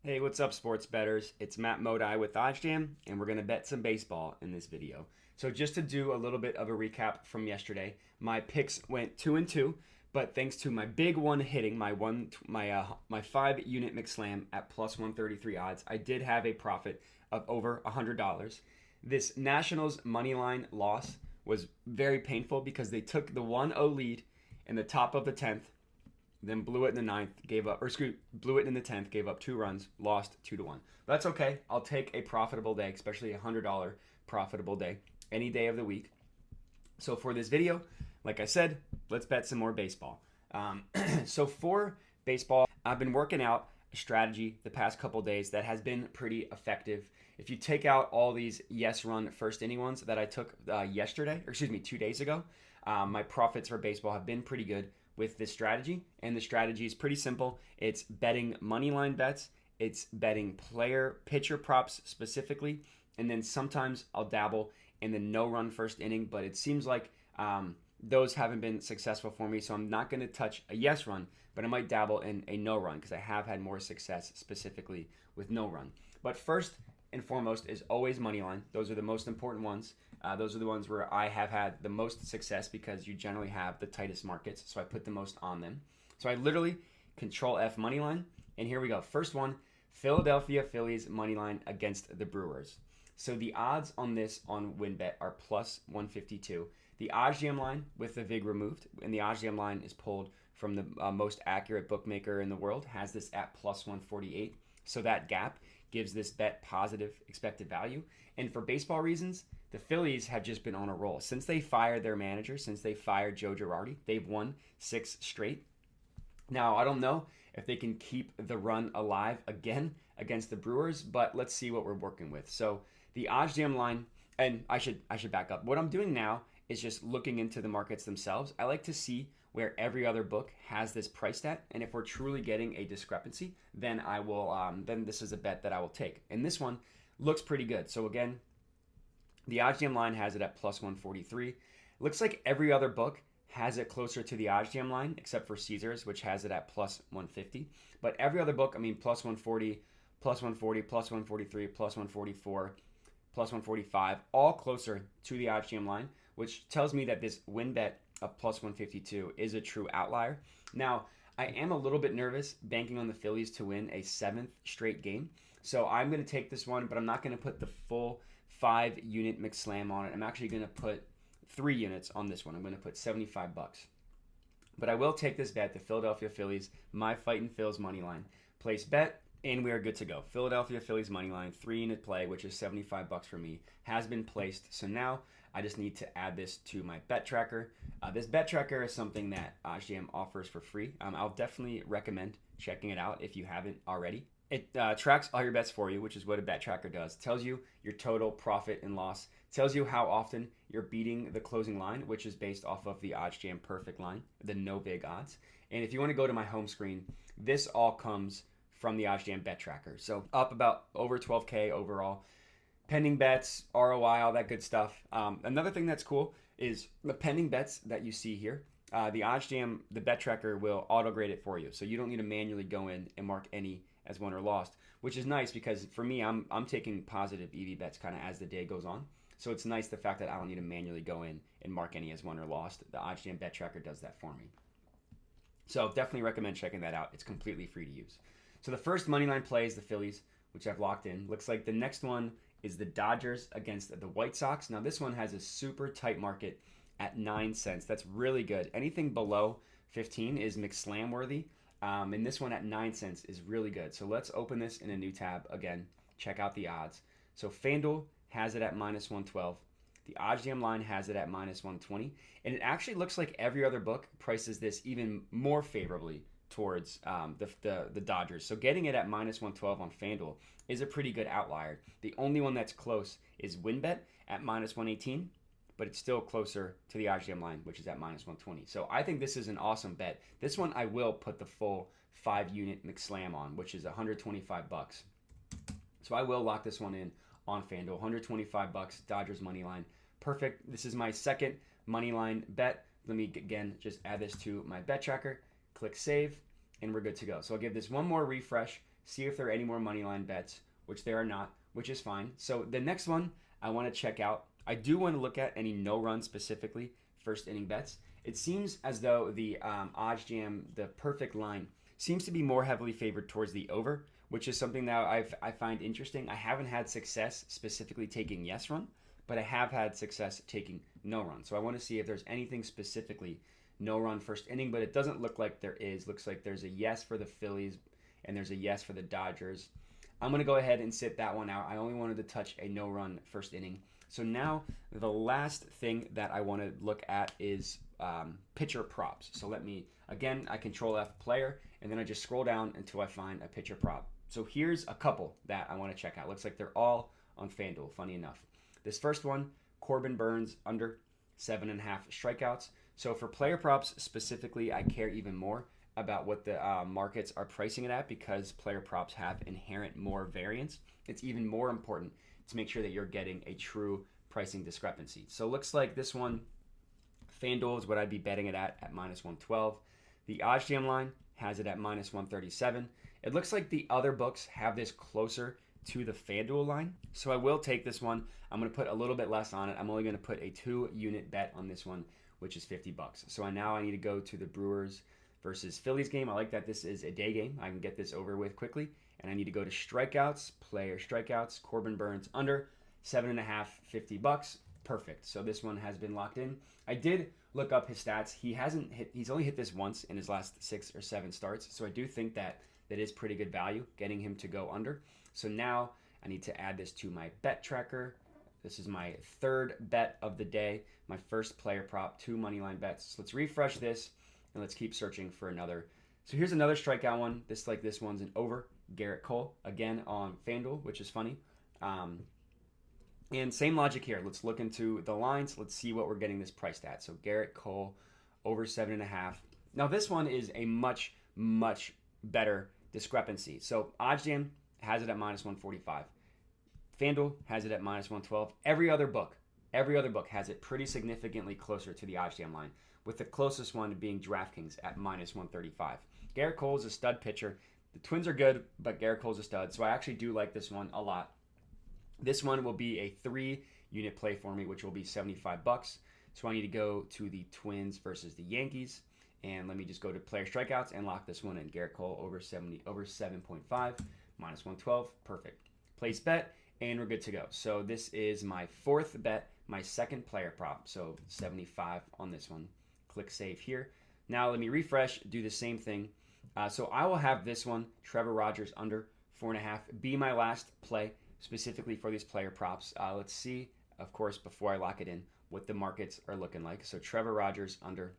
Hey, what's up, sports bettors? It's Matt Modi with OddsJam, and we're going to bet some baseball in this video. So, just to do a little bit of a recap from yesterday, my picks went 2-2, but thanks to my big one hitting my 5 unit mix slam at plus 133 odds, I did have a profit of over $100. This Nationals money line loss was very painful because they took the 1-0 lead in the top of the 10th, then blew it in the ninth, blew it in the 10th, gave up 2 runs, lost 2-1. But that's okay. I'll take a profitable day, especially a $100 profitable day, any day of the week. So for this video, like I said, let's bet some more baseball. So for baseball, I've been working out a strategy the past couple days that has been pretty effective. If you take out all these yes run first inning ones that I took 2 days ago, my profits for baseball have been pretty good with this strategy. And the strategy is pretty simple. It's betting money line bets, it's betting pitcher props specifically, and then sometimes I'll dabble in the no run first inning, but it seems like those haven't been successful for me, so I'm not going to touch a yes run, but I might dabble in a no run because I have had more success specifically with no run. But first and foremost is always money line. Those are the most important ones. Those are the ones where I have had the most success because you generally have the tightest markets, so I put the most on them. So I literally control F money line, and here we go. First one, Philadelphia Phillies money line against the Brewers. So the odds on this on WinBet are plus 152. The OddsJam line with the VIG removed, and the OddsJam line is pulled from the most accurate bookmaker in the world, has this at plus 148. So that gap gives this bet positive expected value. And for baseball reasons, the Phillies have just been on a roll. Since they fired their manager, since they fired Joe Girardi, they've won 6 straight. Now, I don't know if they can keep the run alive again against the Brewers, but let's see what we're working with. So the OddsJam line, and I should back up. What I'm doing now is just looking into the markets themselves. I like to see where every other book has this priced at, and if we're truly getting a discrepancy, then I will. Then this is a bet that I will take. And this one looks pretty good. So again, the OddsJam line has it at plus 143. Looks like every other book has it closer to the OddsJam line, except for Caesars, which has it at plus 150. But every other book, plus 140, plus 140, plus 143, plus 144, plus 145, all closer to the OddsJam line, which tells me that this win bet of plus 152 is a true outlier. Now, I am a little bit nervous banking on the Phillies to win a 7th straight game. So I'm going to take this one, but I'm not going to put the full 5-unit mix slam on it. I'm actually going to put 3 units on this one. I'm going to put $75. But I will take this bet, the Philadelphia Phillies, my Fightin' Phils money line. Place bet, and we are good to go. Philadelphia Phillies money line, 3-unit play, which is $75 for me, has been placed. So now I just need to add this to my bet tracker. This bet tracker is something that OddsJam offers for free. I'll definitely recommend checking it out if you haven't already. It tracks all your bets for you, which is what a bet tracker does. It tells you your total profit and loss. It tells you how often you're beating the closing line, which is based off of the OddsJam perfect line, the no big odds. And if you want to go to my home screen, this all comes from the OddsJam bet tracker. So up about over 12K overall. Pending bets, ROI, all that good stuff. Another thing that's cool is the pending bets that you see here. The OddsJam, the bet tracker will auto grade it for you. So you don't need to manually go in and mark any as won or lost, which is nice because for me, I'm taking positive EV bets kind of as the day goes on. So it's nice the fact that I don't need to manually go in and mark any as won or lost. The OddsJam bet tracker does that for me. So definitely recommend checking that out. It's completely free to use. So the first money line play is the Phillies, which I've locked in. Looks like the next one is the Dodgers against the White Sox. Now this one has a super tight market at 9 cents. That's really good. Anything below 15 is McSlam worthy. And this one at 9 cents is really good. So let's open this in a new tab. Again, check out the odds. So FanDuel has it at minus 112. The OddsJam line has it at minus 120. And it actually looks like every other book prices this even more favorably towards the Dodgers. So getting it at minus 112 on FanDuel is a pretty good outlier. The only one that's close is WinBet at minus 118, but it's still closer to the OddsJam line, which is at minus 120. So I think this is an awesome bet. This one I will put the full 5-unit McSlam on, which is $125. So I will lock this one in on FanDuel. $125, Dodgers money line. Perfect. This is my second money line bet. Let me again just add this to my bet tracker. Click save, and we're good to go. So I'll give this one more refresh see if there are any more money line bets, which there are not, which is fine. So the next one I want to check out, I do want to look at any no run specifically, first inning bets. It seems as though the OddsJam, the perfect line, seems to be more heavily favored towards the over, which is something that I find interesting. I haven't had success specifically taking yes run, but I have had success taking no run. So I want to see if there's anything specifically no run first inning, but it doesn't look like there is. Looks like there's a yes for the Phillies and there's a yes for the Dodgers. I'm going to go ahead and sit that one out. I only wanted to touch a no run first inning. So now the last thing that I want to look at is pitcher props. So I control F player, and then I just scroll down until I find a pitcher prop. So here's a couple that I want to check out. Looks like they're all on FanDuel, funny enough. This first one, Corbin Burnes under 7.5 strikeouts. So for player props specifically, I care even more about what the markets are pricing it at, because player props have inherent more variance. It's even more important to make sure that you're getting a true pricing discrepancy. So looks like this one, FanDuel is what I'd be betting it at minus 112. The OddsJam line has it at minus 137. It looks like the other books have this closer to the FanDuel line. So I will take this one. I'm going to put a little bit less on it. I'm only going to put a 2-unit bet on this one, which is $50. So I need to go to the Brewers versus Phillies game. I like that this is a day game. I can get this over with quickly. And I need to go to strikeouts, player strikeouts, Corbin Burnes under 7.5, $50. Perfect. So this one has been locked in. I did look up his stats. He's only hit this once in his last 6 or 7 starts. So I do think that is pretty good value, getting him to go under. So now I need to add this to my bet tracker. This is my third bet of the day, my first player prop, 2 moneyline bets. So let's refresh this and let's keep searching for another. So here's another strikeout one. This one's an over. Garrett Cole, again on FanDuel, which is funny. And same logic here. Let's look into the lines. Let's see what we're getting this priced at. So Garrett Cole over 7.5. Now this one is a much, much better discrepancy. So OddsJam has it at minus 145. FanDuel has it at minus 112. Every other book has it pretty significantly closer to the OddsJam line, with the closest one being DraftKings at minus 135. Garrett Cole is a stud pitcher. The Twins are good, but Garrett Cole's a stud, so I actually do like this one a lot. This one will be a 3-unit play for me, which will be $75. So I need to go to the Twins versus the Yankees, and let me just go to player strikeouts and lock this one in. Garrett Cole over 7.5, minus 112, perfect. Place bet, and we're good to go. So this is my 4th bet, my second player prop. So 75 on this one. Click save here. Now let me refresh, do the same thing. So I will have this one, Trevor Rogers under 4.5, be my last play specifically for these player props. Let's see, of course, before I lock it in, what the markets are looking like. So Trevor Rogers under,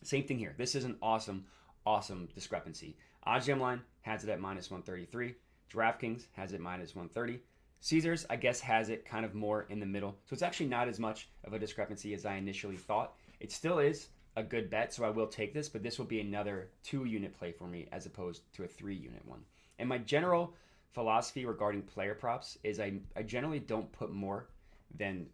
same thing here. This is an awesome, awesome discrepancy. OddsJam line has it at minus 133. DraftKings has it minus 130. Caesars, I guess, has it kind of more in the middle. So it's actually not as much of a discrepancy as I initially thought. It still is a good bet, so I will take this, but this will be another 2-unit play for me as opposed to a 3-unit one. And my general philosophy regarding player props is I generally don't put more than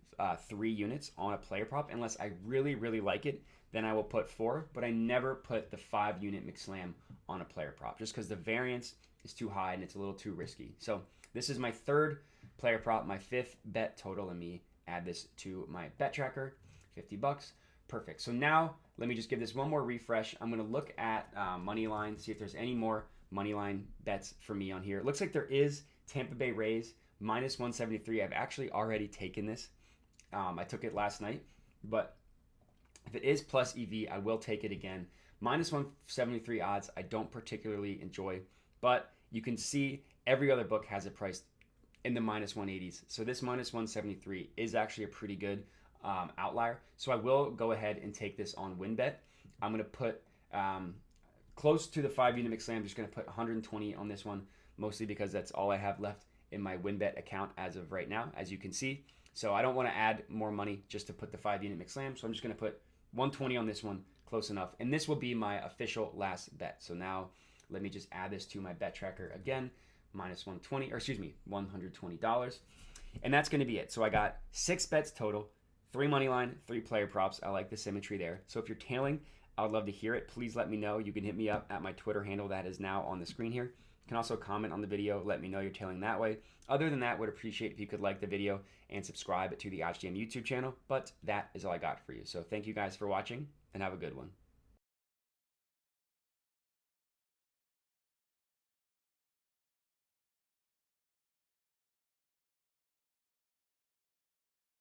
3 units on a player prop unless I really, really like it. Then I will put 4, but I never put the 5-unit McSlam on a player prop just because the variance is too high and it's a little too risky. So this is my 3rd player prop, my 5th bet total. Let me add this to my bet tracker, $50. Perfect. So now let me just give this one more refresh. I'm going to look at money line, see if there's any more money line bets for me on here. It looks like there is Tampa Bay Rays minus 173. I've actually already taken this. I took it last night, but if it is plus EV, I will take it again. Minus 173 odds, I don't particularly enjoy, but you can see every other book has it priced in the minus 180s. So this minus 173 is actually a pretty good outlier. So I will go ahead and take this on WinBet. I'm going to put close to the 5-unit McSlam. I'm just going to put 120 on this one, mostly because that's all I have left in my WinBet account as of right now, as you can see. So I don't want to add more money just to put the 5-unit McSlam. So I'm just going to put 120 on this one, close enough. And this will be my official last bet. So now let me just add this to my bet tracker again, minus $120. And that's going to be it. So I got 6 bets total, 3 money line, 3 player props. I like the symmetry there. So if you're tailing, I would love to hear it. Please let me know. You can hit me up at my Twitter handle that is now on the screen here. You can also comment on the video, let me know you're tailing that way. Other than that, would appreciate if you could like the video and subscribe to the OddsJam YouTube channel. But that is all I got for you. So thank you guys for watching, and have a good one.